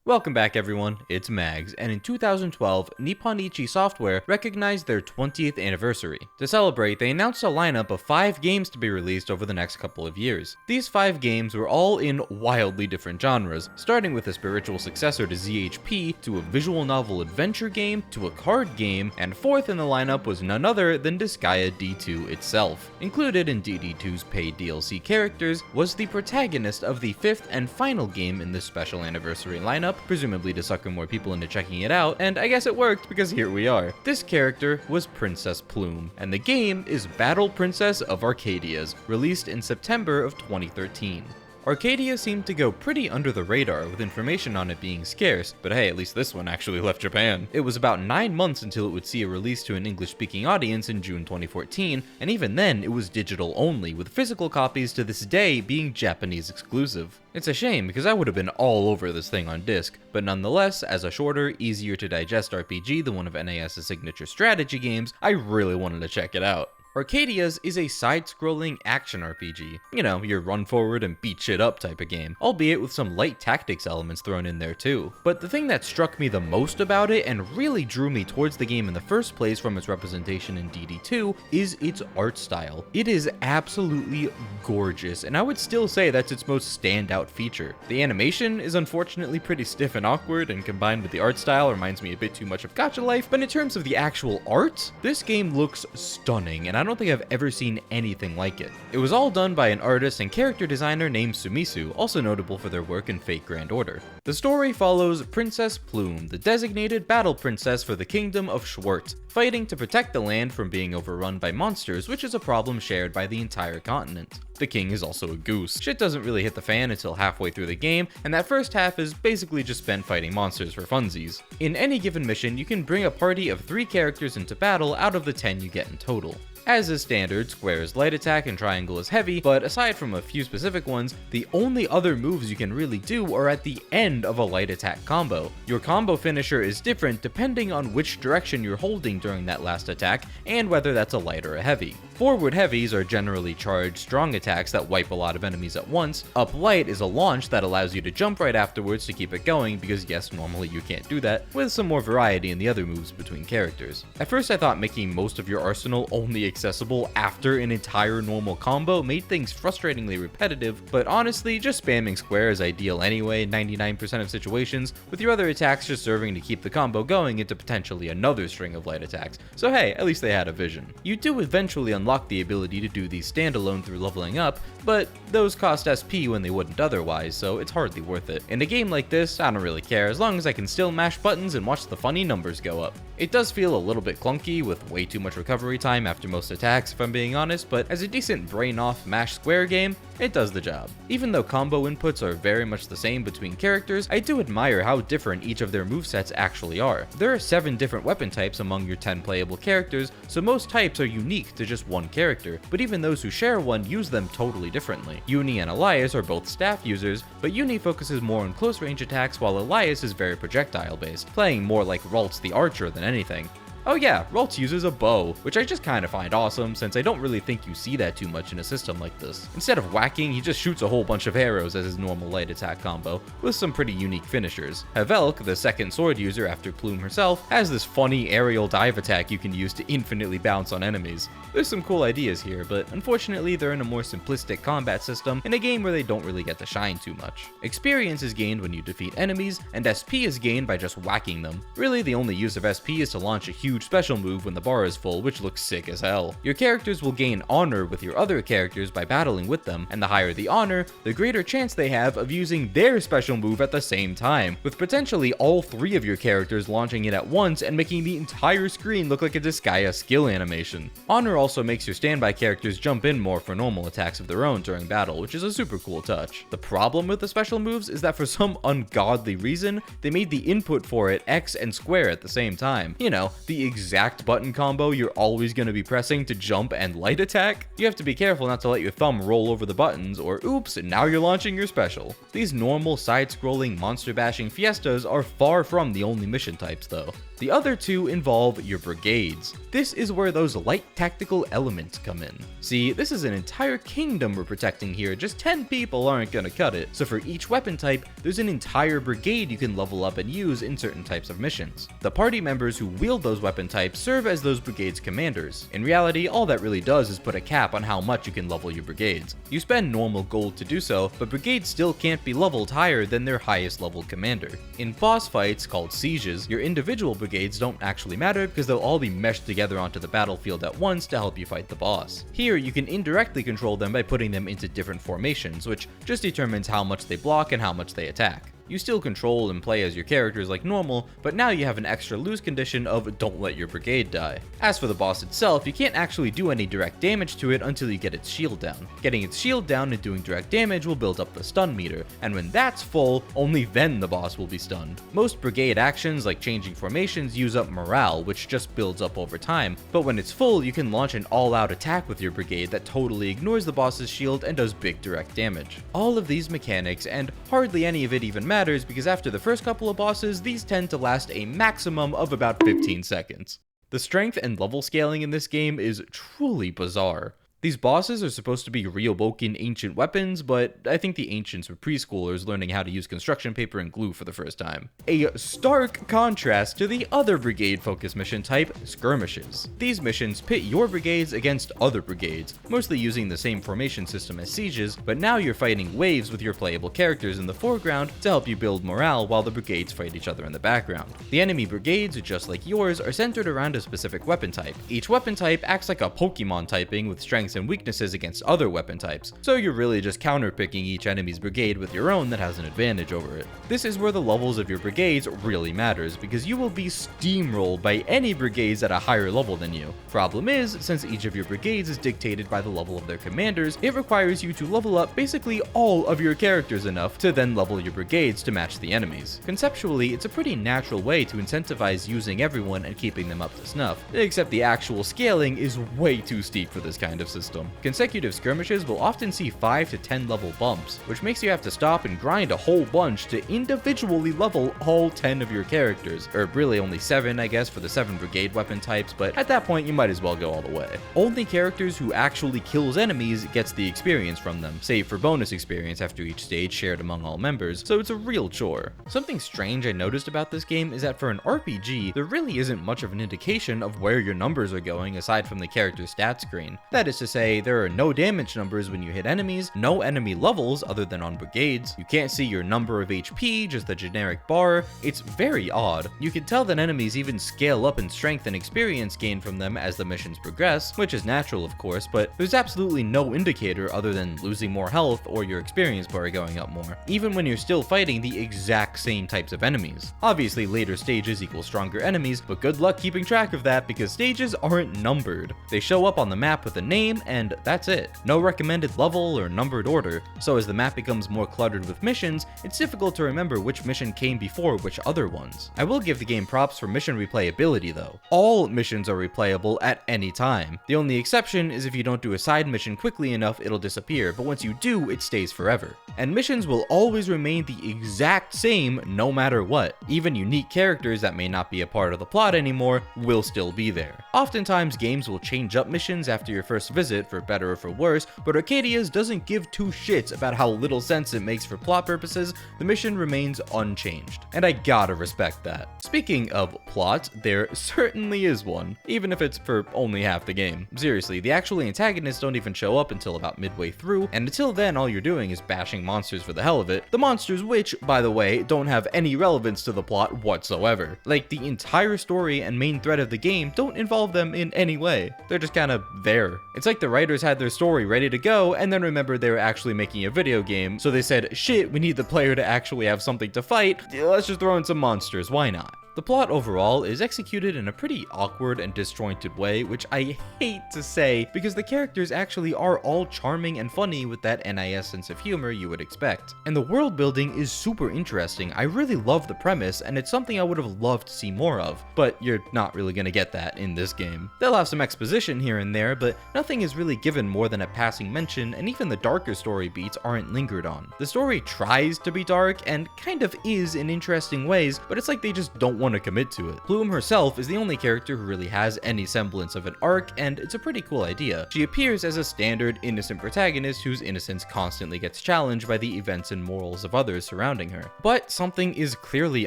Welcome back everyone, it's Mags, and in 2012, Nippon Ichi Software recognized their 20th anniversary. To celebrate, they announced a lineup of 5 games to be released over the next couple of years. These 5 games were all in wildly different genres, starting with a spiritual successor to ZHP, to a visual novel adventure game, to a card game, and fourth in the lineup was none other than Disgaea D2 itself. Included in DD2's paid DLC characters was the protagonist of the 5th and final game in this special anniversary lineup, presumably to sucker more people into checking it out, and I guess it worked because here we are. This character was Princess Plume, and the game is Battle Princess of Arcadias, released in September of 2013. Arcadia seemed to go pretty under the radar with information on it being scarce, but hey, at least this one actually left Japan. It was about 9 months until it would see a release to an English-speaking audience in June 2014, and even then it was digital only, with physical copies to this day being Japanese exclusive. It's a shame because I would have been all over this thing on disc, but nonetheless, as a shorter, easier to digest RPG than one of NAS's signature strategy games, I really wanted to check it out. Arcadias is a side-scrolling action RPG. You know, your run forward and beat shit up type of game, albeit with some light tactics elements thrown in there too. But the thing that struck me the most about it and really drew me towards the game in the first place from its representation in DD2 is its art style. It is absolutely gorgeous, and I would still say that's its most standout feature. The animation is unfortunately pretty stiff and awkward, and combined with the art style reminds me a bit too much of Gacha Life, but in terms of the actual art, this game looks stunning, and I don't think I've ever seen anything like it. It was all done by an artist and character designer named Sumisu, also notable for their work in Fate Grand Order. The story follows Princess Plume, the designated battle princess for the kingdom of Schwart, fighting to protect the land from being overrun by monsters, which is a problem shared by the entire continent. The king is also a goose. Shit doesn't really hit the fan until halfway through the game, and that first half is basically just spent fighting monsters for funsies. In any given mission, you can bring a party of 3 characters into battle out of the 10 you get in total. As is standard, square is light attack and triangle is heavy, but aside from a few specific ones, the only other moves you can really do are at the end of a light attack combo. Your combo finisher is different depending on which direction you're holding during that last attack, and whether that's a light or a heavy. Forward heavies are generally charged strong attacks that wipe a lot of enemies at once. Up light is a launch that allows you to jump right afterwards to keep it going, because yes, normally you can't do that, with some more variety in the other moves between characters. At first I thought making most of your arsenal only accessible after an entire normal combo made things frustratingly repetitive, but honestly, just spamming square is ideal anyway in 99% of situations, with your other attacks just serving to keep the combo going into potentially another string of light attacks, so hey, at least they had a vision. You do eventually unlock the ability to do these standalone through leveling up, but those cost SP when they wouldn't otherwise, so it's hardly worth it. In a game like this, I don't really care, as long as I can still mash buttons and watch the funny numbers go up. It does feel a little bit clunky, with way too much recovery time after most attacks if I'm being honest, but as a decent brain-off mash square game, it does the job. Even though combo inputs are very much the same between characters, I do admire how different each of their movesets actually are. There are 7 different weapon types among your 10 playable characters, so most types are unique to just one character, but even those who share one use them totally differently. Uni and Elias are both staff users, but Uni focuses more on close range attacks while Elias is very projectile based, playing more like Ralts the Archer than anything. Oh yeah, Ralts uses a bow, which I just kinda find awesome since I don't really think you see that too much in a system like this. Instead of whacking, he just shoots a whole bunch of arrows as his normal light attack combo, with some pretty unique finishers. Havelk, the second sword user after Plume herself, has this funny aerial dive attack you can use to infinitely bounce on enemies. There's some cool ideas here, but unfortunately they're in a more simplistic combat system in a game where they don't really get to shine too much. Experience is gained when you defeat enemies, and SP is gained by just whacking them. Really, the only use of SP is to launch a huge special move when the bar is full, which looks sick as hell. Your characters will gain honor with your other characters by battling with them, and the higher the honor, the greater chance they have of using their special move at the same time, with potentially all 3 of your characters launching it at once and making the entire screen look like a Disgaea skill animation. Honor also makes your standby characters jump in more for normal attacks of their own during battle, which is a super cool touch. The problem with the special moves is that for some ungodly reason, they made the input for it X and square at the same time. You know, the the exact button combo you're always going to be pressing to jump and light attack, you have to be careful not to let your thumb roll over the buttons, or oops, now you're launching your special. These normal side-scrolling monster bashing fiestas are far from the only mission types though. The other two involve your brigades. This is where those light tactical elements come in. See, this is an entire kingdom we're protecting here, just 10 people aren't gonna cut it, so for each weapon type, there's an entire brigade you can level up and use in certain types of missions. The party members who wield those weapon types serve as those brigades' commanders. In reality, all that really does is put a cap on how much you can level your brigades. You spend normal gold to do so, but brigades still can't be leveled higher than their highest level commander. In boss fights, called sieges, your individual brigades don't actually matter because they'll all be meshed together onto the battlefield at once to help you fight the boss. Here, you can indirectly control them by putting them into different formations, which just determines how much they block and how much they attack. You still control and play as your characters like normal, but now you have an extra lose condition of don't let your brigade die. As for the boss itself, you can't actually do any direct damage to it until you get its shield down. Getting its shield down and doing direct damage will build up the stun meter, and when that's full, only then the boss will be stunned. Most brigade actions like changing formations use up morale, which just builds up over time, but when it's full, you can launch an all-out attack with your brigade that totally ignores the boss's shield and does big direct damage. All of these mechanics, and hardly any of it even matters because after the first couple of bosses, these tend to last a maximum of about 15 seconds. The strength and level scaling in this game is truly bizarre. These bosses are supposed to be reawoken ancient weapons, but I think the ancients were preschoolers learning how to use construction paper and glue for the first time. A stark contrast to the other brigade-focused mission type, skirmishes. These missions pit your brigades against other brigades, mostly using the same formation system as sieges, but now you're fighting waves with your playable characters in the foreground to help you build morale while the brigades fight each other in the background. The enemy brigades, just like yours, are centered around a specific weapon type. Each weapon type acts like a Pokemon typing with strengths and weaknesses against other weapon types, so you're really just counterpicking each enemy's brigade with your own that has an advantage over it. This is where the levels of your brigades really matters, because you will be steamrolled by any brigades at a higher level than you. Problem is, since each of your brigades is dictated by the level of their commanders, it requires you to level up basically all of your characters enough to then level your brigades to match the enemies. Conceptually, it's a pretty natural way to incentivize using everyone and keeping them up to snuff, except the actual scaling is way too steep for this kind of system. Consecutive skirmishes will often see 5 to 10 level bumps, which makes you have to stop and grind a whole bunch to individually level all 10 of your characters, or really only 7 I guess for the 7 brigade weapon types, but at that point you might as well go all the way. Only characters who actually kills enemies gets the experience from them, save for bonus experience after each stage shared among all members, so it's a real chore. Something strange I noticed about this game is that for an RPG, there really isn't much of an indication of where your numbers are going aside from the character stat screen. That is to say, there are no damage numbers when you hit enemies, no enemy levels other than on brigades, you can't see your number of HP, just the generic bar. It's very odd. You can tell that enemies even scale up in strength and experience gained from them as the missions progress, which is natural of course, but there's absolutely no indicator other than losing more health or your experience bar going up more, even when you're still fighting the exact same types of enemies. Obviously later stages equal stronger enemies, but good luck keeping track of that because stages aren't numbered. They show up on the map with a name and that's it. No recommended level or numbered order, so as the map becomes more cluttered with missions, it's difficult to remember which mission came before which other ones. I will give the game props for mission replayability though. All missions are replayable at any time. The only exception is if you don't do a side mission quickly enough, it'll disappear, but once you do, it stays forever. And missions will always remain the exact same no matter what. Even unique characters that may not be a part of the plot anymore will still be there. Oftentimes games will change up missions after your first visit, for better or for worse, but Arcadias doesn't give two shits about how little sense it makes for plot purposes. The mission remains unchanged, and I gotta respect that. Speaking of plot, there certainly is one, even if it's for only half the game. Seriously, the actual antagonists don't even show up until about midway through, and until then all you're doing is bashing monsters for the hell of it. The monsters which, by the way, don't have any relevance to the plot whatsoever. Like, the entire story and main thread of the game don't involve them in any way. They're just kinda there. It's like the writers had their story ready to go and then remembered they were actually making a video game, so they said, shit, we need the player to actually have something to fight, let's just throw in some monsters, why not? The plot overall is executed in a pretty awkward and disjointed way, which I hate to say because the characters actually are all charming and funny with that NIS sense of humor you would expect. And the world building is super interesting. I really love the premise, and it's something I would have loved to see more of, but you're not really gonna get that in this game. They'll have some exposition here and there, but nothing is really given more than a passing mention, and even the darker story beats aren't lingered on. The story tries to be dark, and kind of is in interesting ways, but it's like they just don't want to commit to it. Plume herself is the only character who really has any semblance of an arc, and it's a pretty cool idea. She appears as a standard innocent protagonist whose innocence constantly gets challenged by the events and morals of others surrounding her. But something is clearly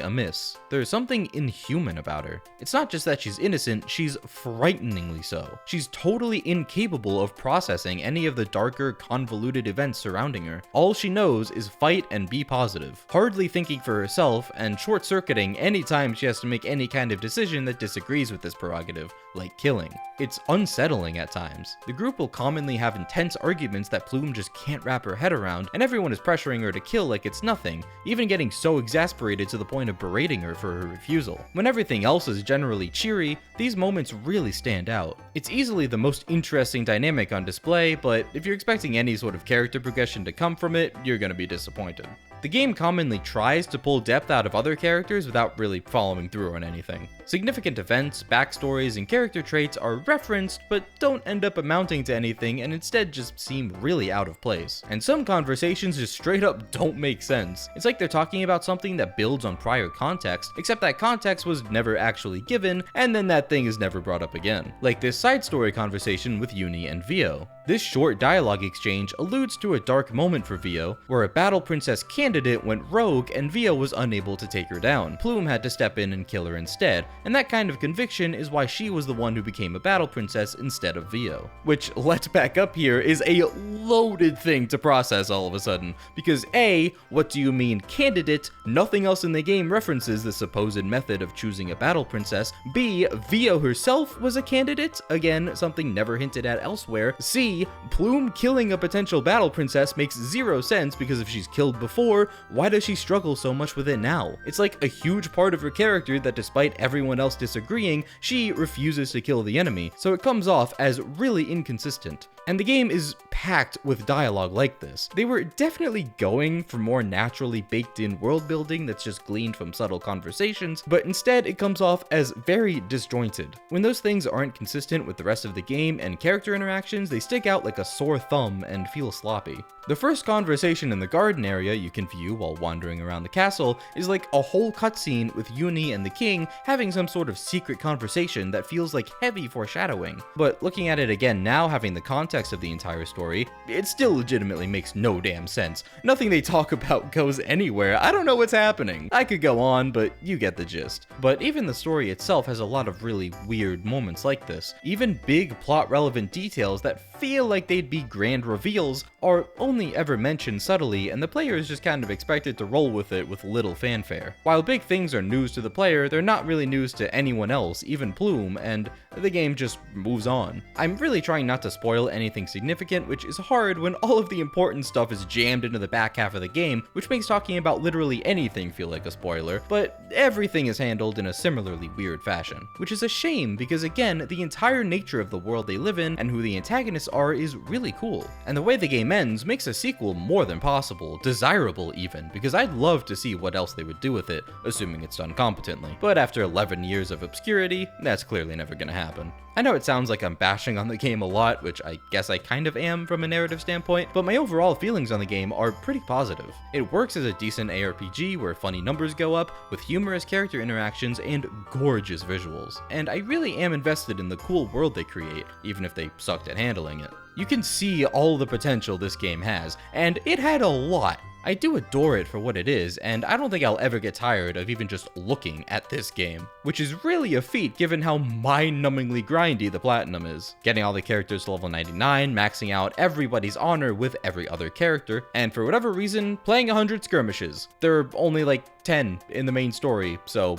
amiss. There's something inhuman about her. It's not just that she's innocent, she's frighteningly so. She's totally incapable of processing any of the darker, convoluted events surrounding her. All she knows is fight and be positive, hardly thinking for herself and short-circuiting any time she has to make any kind of decision that disagrees with this prerogative, like killing. It's unsettling at times. The group will commonly have intense arguments that Plume just can't wrap her head around, and everyone is pressuring her to kill like it's nothing, even getting so exasperated to the point of berating her for her refusal. When everything else is generally cheery, these moments really stand out. It's easily the most interesting dynamic on display, but if you're expecting any sort of character progression to come from it, you're gonna be disappointed. The game commonly tries to pull depth out of other characters without really following through on anything. Significant events, backstories, and character traits are referenced, but don't end up amounting to anything and instead just seem really out of place. And some conversations just straight up don't make sense. It's like they're talking about something that builds on prior context, except that context was never actually given, and then that thing is never brought up again. Like this side story conversation with Uni and Vio. This short dialogue exchange alludes to a dark moment for Vio, where a battle princess candidate went rogue and Vio was unable to take her down. Plume had to step in and kill her instead, and that kind of conviction is why she was the one who became a battle princess instead of Vio. Which, let's back up here, is a loaded thing to process all of a sudden, because A, what do you mean candidate? Nothing else in the game references the supposed method of choosing a battle princess. B, Vio herself was a candidate? Again, something never hinted at elsewhere. C, Plume killing a potential battle princess makes zero sense because if she's killed before, why does she struggle so much with it now? It's like a huge part of her character that despite everyone else disagreeing, she refuses to kill the enemy, so it comes off as really inconsistent. And the game is packed with dialogue like this. They were definitely going for more naturally baked in world building that's just gleaned from subtle conversations, but instead it comes off as very disjointed. When those things aren't consistent with the rest of the game and character interactions, they stick out like a sore thumb and feel sloppy. The first conversation in the garden area you can view while wandering around the castle is like a whole cutscene with Uni and the king having some sort of secret conversation that feels like heavy foreshadowing. But looking at it again now, having the context of the entire story, it still legitimately makes no damn sense. Nothing they talk about goes anywhere. I don't know what's happening. I could go on, but you get the gist. But even the story itself has a lot of really weird moments like this. Even big plot relevant details that feel like they'd be grand reveals are only ever mentioned subtly, and the player is just kind of expected to roll with it with little fanfare. While big things are news to the player, they're not really news to anyone else, even Plume, and the game just moves on. I'm really trying not to spoil anything significant, which is hard when all of the important stuff is jammed into the back half of the game, which makes talking about literally anything feel like a spoiler, but everything is handled in a similarly weird fashion. Which is a shame because again, the entire nature of the world they live in and who the antagonists are is really cool. And the way the game ends makes a sequel more than possible, desirable even, because I'd love to see what else they would do with it, assuming it's done competently. But after 11 years of obscurity, that's clearly never gonna happen. I know it sounds like I'm bashing on the game a lot, which I guess I kind of am from a narrative standpoint, but my overall feelings on the game are pretty positive. It works as a decent ARPG where funny numbers go up, with humorous character interactions and gorgeous visuals. And I really am invested in the cool world they create, even if they sucked at handling it. You can see all the potential this game has, and it had a lot. I do adore it for what it is, and I don't think I'll ever get tired of even just looking at this game, which is really a feat given how mind-numbingly grindy the platinum is. Getting all the characters to level 99, maxing out everybody's honor with every other character, and for whatever reason, playing 100 skirmishes. There are only like 10 in the main story, so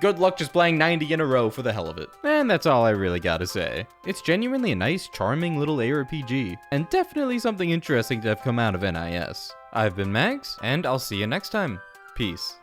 good luck just playing 90 in a row for the hell of it. And that's all I really gotta say. It's genuinely a nice, charming little ARPG, and definitely something interesting to have come out of NIS. I've been Mags, and I'll see you next time. Peace.